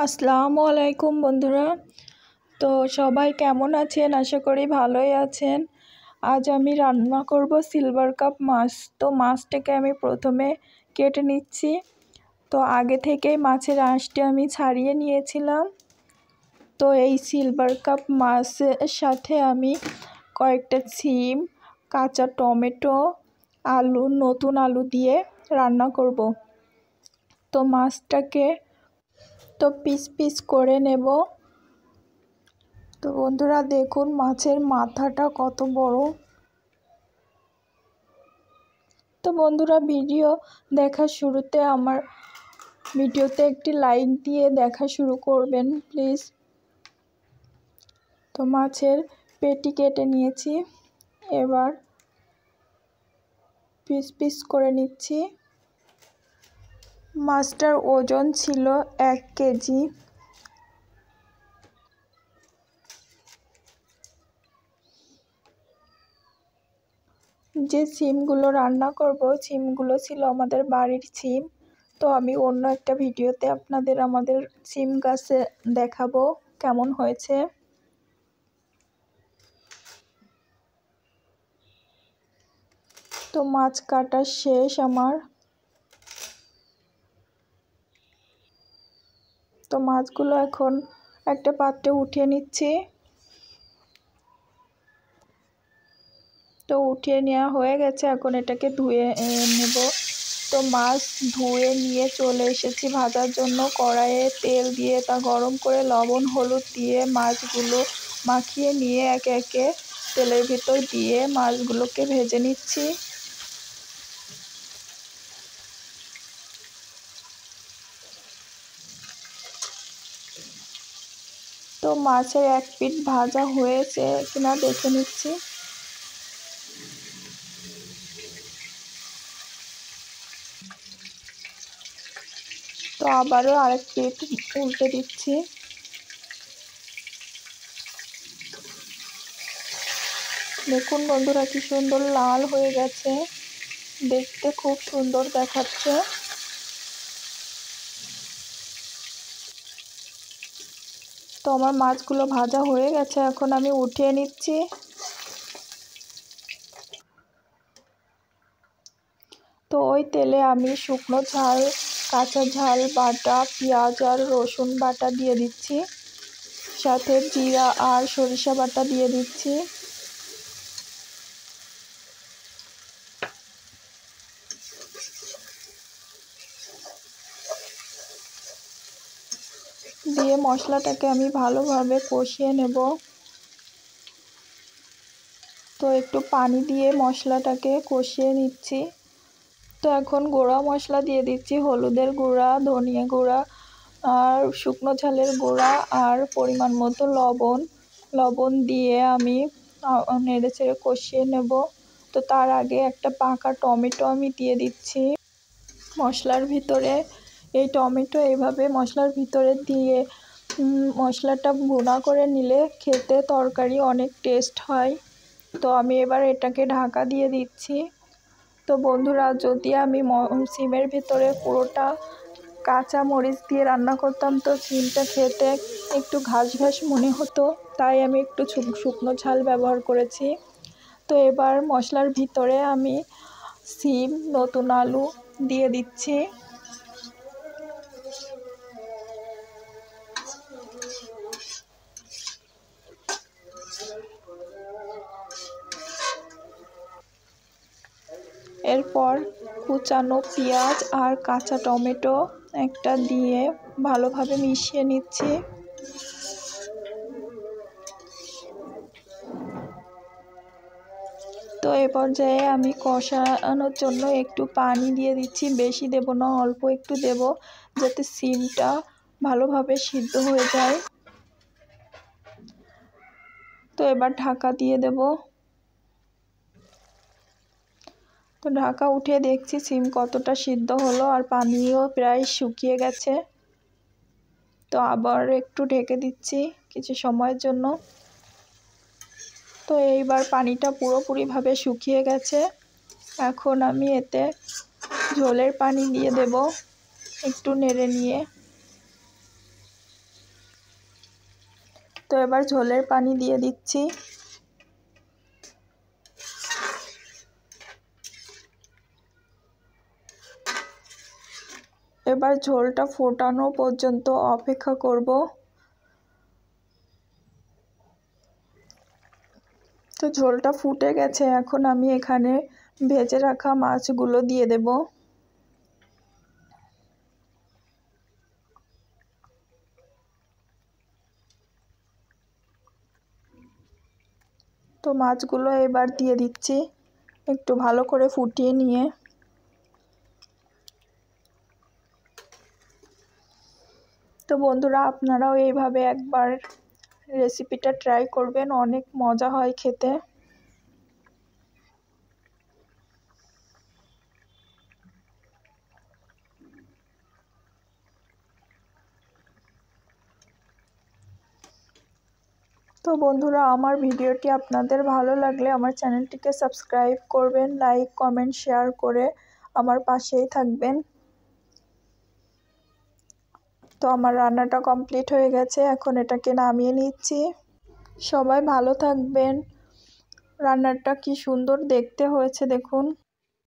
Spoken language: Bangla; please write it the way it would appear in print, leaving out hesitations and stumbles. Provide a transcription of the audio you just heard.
আসসালামু আলাইকুম বন্ধুরা। তো সবাই কেমন আছেন? আশা করি ভালোই আছেন। আজ আমি রান্না করব সিলভার কাপ মাছ। তো মাছটাকে আমি প্রথমে কেটে নিচ্ছি। তো আগে থেকেই মাছের আঁশটা আমি ছাড়িয়ে নিয়েছিলাম। তো এই সিলভার কাপ মাছের সাথে আমি কয়েকটা সিম, কাঁচা টমেটো, আলু, নতুন আলু দিয়ে রান্না করব। তো মাছটাকে পিস পিস করে নেব। তো বন্ধুরা দেখুন মাছের মাথাটা কত বড়। তো বন্ধুরা ভিডিও দেখার শুরুতে আমার ভিডিওতে একটি লাইক দিয়ে দেখা শুরু করবেন প্লিজ। তো মাছের পেটি কেটে নিয়েছি, এবার পিস পিস করে নিচ্ছি। মাছটার ওজন ছিল 1 কেজি। যে সিমগুলো রান্না করব সিমগুলো ছিল আমাদের বাড়ির সিম। তো আমি অন্য একটা ভিডিওতে আপনাদের আমাদের সিম গাছে দেখাবো কেমন হয়েছে। তো মাছ কাটা শেষ আমার। তো মাছগুলো এখন একটা পাত্রে উঠিয়ে নিচ্ছি। তো উঠিয়ে নেওয়া হয়ে গেছে, এখন এটাকে ধুয়ে নেব। তো মাছ ধুয়ে নিয়ে চলে এসেছি ভাজার জন্য। কড়াইয়ে তেল দিয়ে তা গরম করে লবণ হলুদ দিয়ে মাছগুলো মাখিয়ে নিয়ে একে একে তেলের ভিতর দিয়ে মাছগুলোকে ভেজে নিচ্ছি। তো মাছের এক পিঠ ভাজা হয়েছে কিনা দেখে নিচ্ছি। তো আবারও আরেক পিঠ উল্টে দিচ্ছি। দেখুন বন্ধুরা কি সুন্দর লাল হয়ে গেছে, দেখতে খুব সুন্দর দেখাচ্ছে। তো আমার মাছগুলো ভাজা হয়ে গেছে, এখন আমি উঠিয়ে নিচ্ছি। তো ওই তেলে আমি শুকনো ঝাল, কাঁচা ঝাল বাটা, পেঁয়াজ আর রসুন বাটা দিয়ে দিচ্ছি, সাথে জিরা আর সরিষা বাটা দিয়ে দিচ্ছি। দিয়ে মশলাটাকে আমি ভালোভাবে কষিয়ে নেব। তো একটু পানি দিয়ে মশলাটাকে কষিয়ে নিচ্ছি। তো এখন গুঁড়া মশলা দিয়ে দিচ্ছি, হলুদের গুঁড়া, ধনিয়া গুঁড়া আর শুকনো ঝালের গুঁড়া আর পরিমাণ মতো লবণ দিয়ে আমি নেড়ে চেড়ে কষিয়ে নেব। তো তার আগে একটা পাকা টমেটো আমি দিয়ে দিচ্ছি মশলার ভিতরে। এই টমেটো এইভাবে মশলার ভিতরে দিয়ে মশলাটা ভুনা করে নিলে খেতে তরকারি অনেক টেস্ট হয়। তো আমি এবার এটাকে ঢাকা দিয়ে দিচ্ছি। তো বন্ধুরা যদি আমি সিমের ভিতরে পুরোটা কাঁচা মরিচ দিয়ে রান্না করতাম তো সিমটা খেতে একটু ঘাস ঘাস মনে হতো, তাই আমি একটু শুকনো ঝাল ব্যবহার করেছি। তো এবার মশলার ভিতরে আমি সিম, নতুন আলু দিয়ে দিচ্ছি। এরপর কুচানো পেঁয়াজ আর কাঁচা টমেটো একটা দিয়ে ভালোভাবে মিশিয়ে নিচ্ছি। তো এ পর্যায়ে আমি কষানোর জন্য একটু পানি দিয়ে দিচ্ছি, বেশি দেব না, অল্প একটু দেব যাতে সিমটা ভালোভাবে সিদ্ধ হয়ে যায়। তো এবার ঢাকা দিয়ে দেব। তো ঢাকা উঠে দেখছি সিম কতটা সিদ্ধ হলো আর পানিও প্রায় শুকিয়ে গেছে। তো আবার একটু ঢেকে দিচ্ছি কিছু সময়ের জন্য। তো এইবার পানিটা পুরোপুরিভাবে শুকিয়ে গেছে। এখন আমি এতে ঝোলের পানি দিয়ে দেব একটু নেড়ে নিয়ে। তো এবার ঝোলের পানি দিয়ে দিচ্ছি। এবার ঝোলটা ফোটানো পর্যন্ত অপেক্ষা করব। তো ঝোলটা ফুটে গেছে, এখন আমি এখানে ভেজে রাখা মাছগুলো দিয়ে দেব। তো মাছগুলো এবার দিয়ে দিচ্ছি একটু ভালো করে ফুটিয়ে নিয়ে। তো বন্ধুরা, আপনারাও এইভাবে একবার রেসিপিটা ট্রাই করবেন, অনেক মজা হয় খেতে। তো বন্ধুরা, আমার ভিডিওটি আপনাদের ভালো লাগলে আমার চ্যানেলটিকে সাবস্ক্রাইব করবেন, লাইক কমেন্ট শেয়ার করে আমার পাশেই থাকবেন। তো আমার রান্নাটা কমপ্লিট হয়ে গেছে, এখন এটাকে নামিয়ে নিচ্ছি। সবাই ভালো থাকবেন। রান্নাটা কি সুন্দর দেখতে হয়েছে দেখুন।